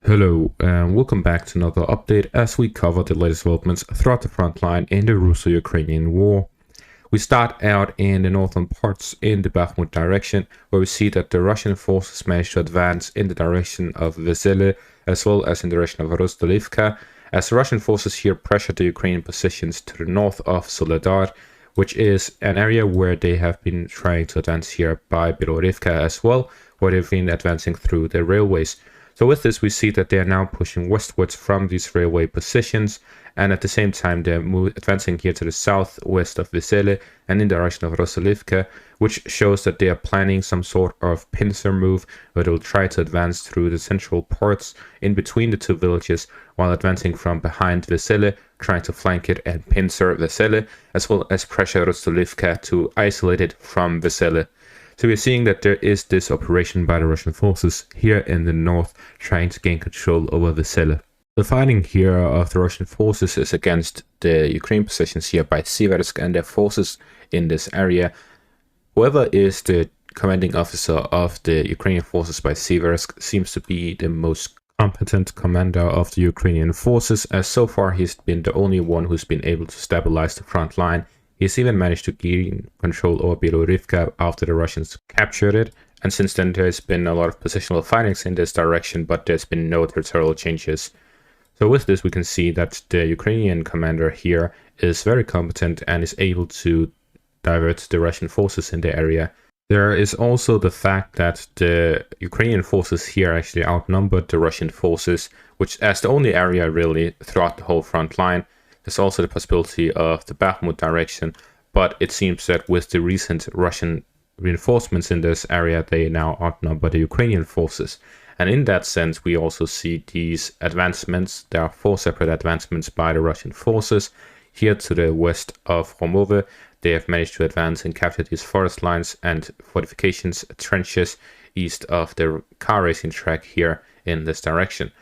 Hello and welcome back to another update as we cover the latest developments throughout the front line in the Russo-Ukrainian war. We start out in the northern parts in the Bakhmut direction, where we see that the Russian forces managed to advance in the direction of Vesele as well as in the direction of Robotyne, as the Russian forces here pressured the Ukrainian positions to the north of Soledar, which is an area where they have been trying to advance here by Avdiivka as well, where they've been advancing through the railways. So with this, we see that they are now pushing westwards from these railway positions, and at the same time they're advancing here to the southwest of Vesele and in the direction of Robotyne, which shows that they are planning some sort of pincer move where they'll try to advance through the central parts in between the two villages while advancing from behind Vesele, trying to flank it and pincer Vesele, as well as pressure Robotyne to isolate it from Vesele. So we're seeing that there is this operation by the Russian forces here in the north trying to gain control over Vesele. The fighting here of the Russian forces is against the Ukrainian positions here by Siversk and their forces in this area. Whoever is the commanding officer of the Ukrainian forces by Siversk seems to be the most competent commander of the Ukrainian forces, as so far he's been the only one who's been able to stabilize the front line. He's even managed to gain control over Avdiivka after the Russians captured it, and since then there's been a lot of positional fightings in this direction, but there's been no territorial changes. So with this we can see that the Ukrainian commander here is very competent and is able to divert the Russian forces in the area. There is also the fact that the Ukrainian forces here actually outnumbered the Russian forces, which as the only area really throughout the whole front line. There's also the possibility of the Bakhmut direction, but it seems that with the recent Russian reinforcements in this area, they now outnumber the Ukrainian forces. And in that sense, we also see these advancements. There are 4 separate advancements by the Russian forces. Here to the west of Romove, they have managed to advance and capture these forest lines and fortifications, trenches east of the car racing track here in this direction.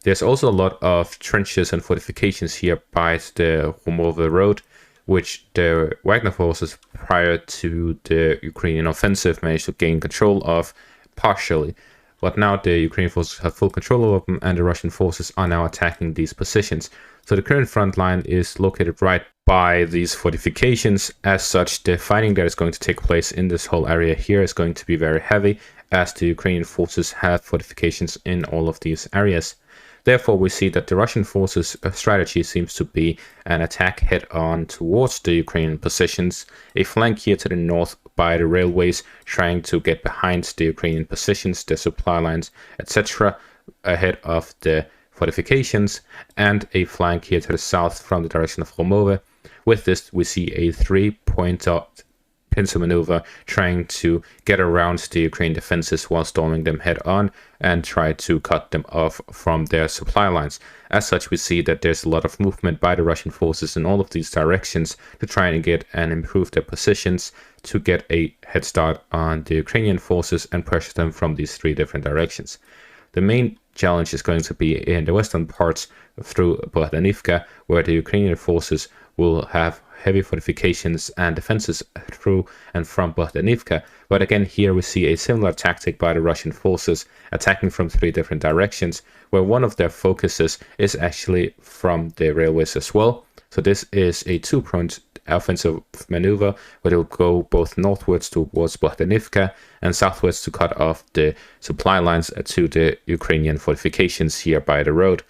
There's also a lot of trenches and fortifications here by the Romove road, which the Wagner forces prior to the Ukrainian offensive managed to gain control of partially. But now the Ukrainian forces have full control over them and the Russian forces are now attacking these positions. So the current front line is located right by these fortifications. As such, the fighting that is going to take place in this whole area here is going to be very heavy, as the Ukrainian forces have fortifications in all of these areas. Therefore, we see that the Russian forces' strategy seems to be an attack head-on towards the Ukrainian positions, a flank here to the north by the railways, trying to get behind the Ukrainian positions, the supply lines, etc., ahead of the fortifications, and a flank here to the south from the direction of Romove. With this, we see a 3-pointer pincer maneuver trying to get around the Ukrainian defenses while storming them head on and try to cut them off from their supply lines. As such, we see that there's a lot of movement by the Russian forces in all of these directions to try and get and improve their positions to get a head start on the Ukrainian forces and pressure them from these 3 different directions. The main challenge is going to be in the western parts through Avdiivka, where the Ukrainian forces will have heavy fortifications and defenses through and from Avdiivka. But again, here we see a similar tactic by the Russian forces attacking from 3 different directions, where one of their focuses is actually from the railways as well. So this is a 2-pronged offensive maneuver where they'll go both northwards towards Avdiivka and southwards to cut off the supply lines to the Ukrainian fortifications here by the road.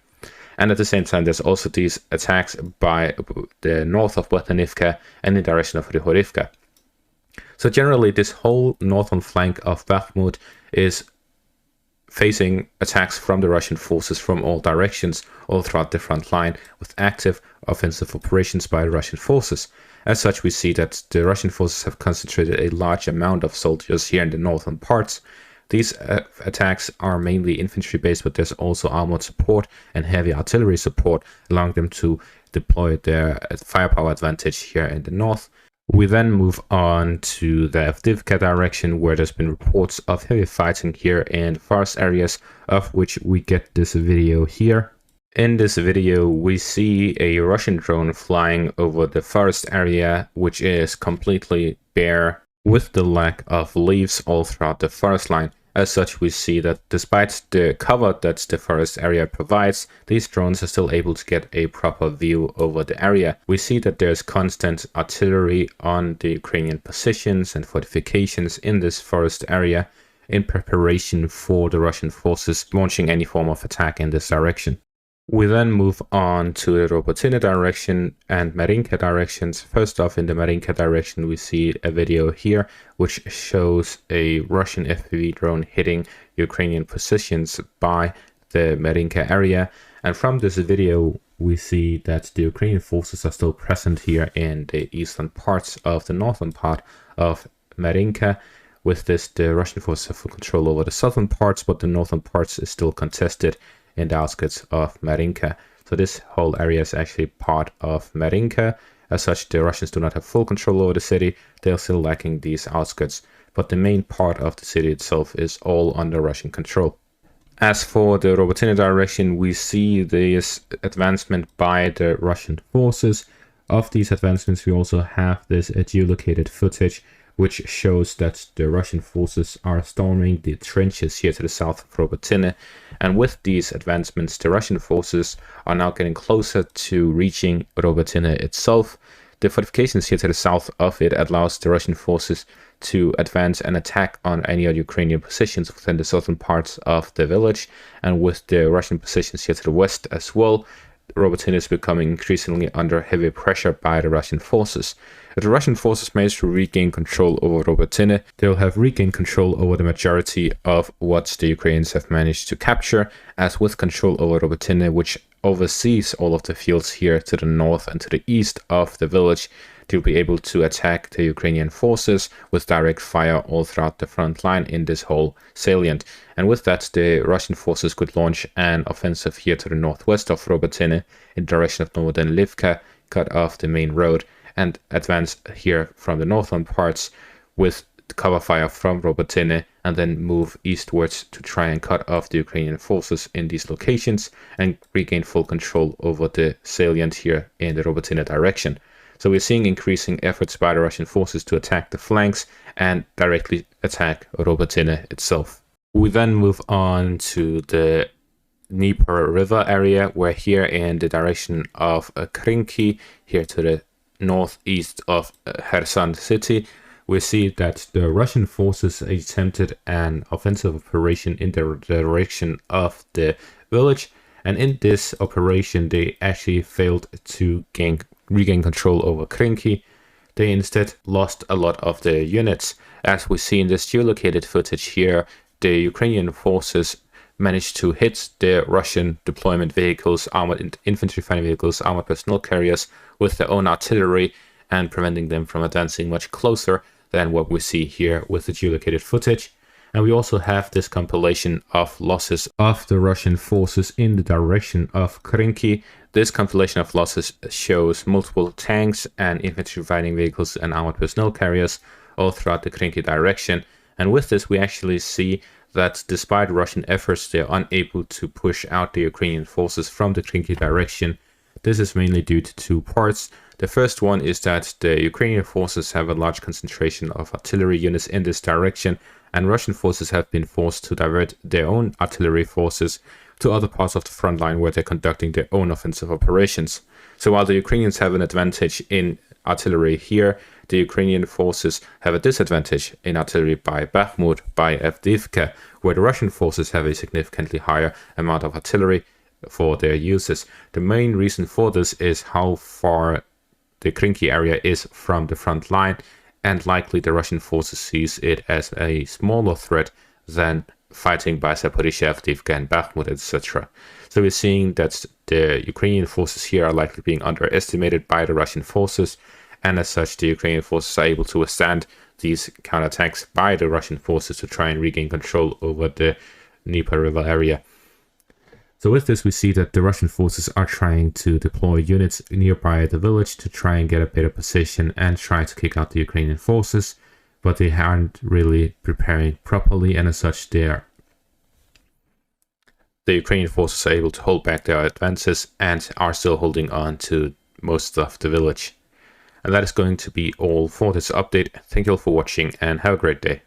And at the same time, there's also these attacks by the north of Avdiivka and in the direction of Robotyne. So generally, this whole northern flank of Bakhmut is facing attacks from the Russian forces from all directions, all throughout the front line, with active offensive operations by the Russian forces. As such, we see that the Russian forces have concentrated a large amount of soldiers here in the northern parts. These attacks are mainly infantry based, but there's also armored support and heavy artillery support, allowing them to deploy their firepower advantage here in the north. We then move on to the Avdiivka direction, where there's been reports of heavy fighting here in forest areas, of which we get this video here. In this video, we see a Russian drone flying over the forest area, which is completely bare with the lack of leaves all throughout the forest line. As such, we see that despite the cover that the forest area provides, these drones are still able to get a proper view over the area. We see that there's constant artillery on the Ukrainian positions and fortifications in this forest area in preparation for the Russian forces launching any form of attack in this direction. We then move on to the Robotyne direction and Marinka directions. First off, in the Marinka direction, we see a video here which shows a Russian FPV drone hitting Ukrainian positions by the Marinka area. And from this video, we see that the Ukrainian forces are still present here in the eastern parts of the northern part of Marinka. With this, the Russian forces have full control over the southern parts, but the northern parts is still contested in the outskirts of Marinka. So this whole area is actually part of Marinka. As such, the Russians do not have full control over the city. They are still lacking these outskirts, but the main part of the city itself is all under Russian control. As for the Robotyne direction, we see this advancement by the Russian forces. Of these advancements, we also have this geolocated footage which shows that the Russian forces are storming the trenches here to the south of Robotyne. And with these advancements, the Russian forces are now getting closer to reaching Robotyne itself. The fortifications here to the south of it allows the Russian forces to advance and attack on any other Ukrainian positions within the southern parts of the village. And with the Russian positions here to the west as well, Robotyne is becoming increasingly under heavy pressure by the Russian forces. If the Russian forces manage to regain control over Robotyne, they'll have regained control over the majority of what the Ukrainians have managed to capture, as with control over Robotyne, which oversees all of the fields here to the north and to the east of the village, they'll be able to attack the Ukrainian forces with direct fire all throughout the front line in this whole salient. And with that, the Russian forces could launch an offensive here to the northwest of Robotyne in the direction of Avdiivka, cut off the main road, and advance here from the northern parts with cover fire from Robotyne, and then move eastwards to try and cut off the Ukrainian forces in these locations and regain full control over the salient here in the Robotyne direction. So we're seeing increasing efforts by the Russian forces to attack the flanks and directly attack Robotyne itself. We then move on to the Dnieper River area, where here in the direction of Krinky, here to the northeast of Kherson city, we see that the Russian forces attempted an offensive operation in the direction of the village, and in this operation they actually failed to regain control over Krinky. They instead lost a lot of their units. As we see in this geolocated footage here, the Ukrainian forces managed to hit the Russian deployment vehicles, armored infantry fighting vehicles, armored personnel carriers with their own artillery, and preventing them from advancing much closer than what we see here with the geolocated footage. And we also have this compilation of losses of the Russian forces in the direction of Krinky. This compilation of losses shows multiple tanks and infantry fighting vehicles and armored personnel carriers all throughout the Krinky direction. And with this, we actually see that despite Russian efforts, they're unable to push out the Ukrainian forces from the Krinky direction. This is mainly due to two parts. The first one is that the Ukrainian forces have a large concentration of artillery units in this direction, and Russian forces have been forced to divert their own artillery forces to other parts of the front line where they're conducting their own offensive operations. So while the Ukrainians have an advantage in artillery here, the Ukrainian forces have a disadvantage in artillery by Bakhmut, by Avdiivka, where the Russian forces have a significantly higher amount of artillery for their uses. The main reason for this is how far the Krinky area is from the front line, and likely the Russian forces sees it as a smaller threat than fighting by Zaporizhzhia, Avdiivka, and Bakhmut, etc. So we're seeing that the Ukrainian forces here are likely being underestimated by the Russian forces, and as such, the Ukrainian forces are able to withstand these counterattacks by the Russian forces to try and regain control over the Dnieper River area. So with this, we see that the Russian forces are trying to deploy units nearby the village to try and get a better position and try to kick out the Ukrainian forces, but they aren't really preparing properly, and as such, the Ukrainian forces are able to hold back their advances and are still holding on to most of the village. And that is going to be all for this update. Thank you all for watching and have a great day.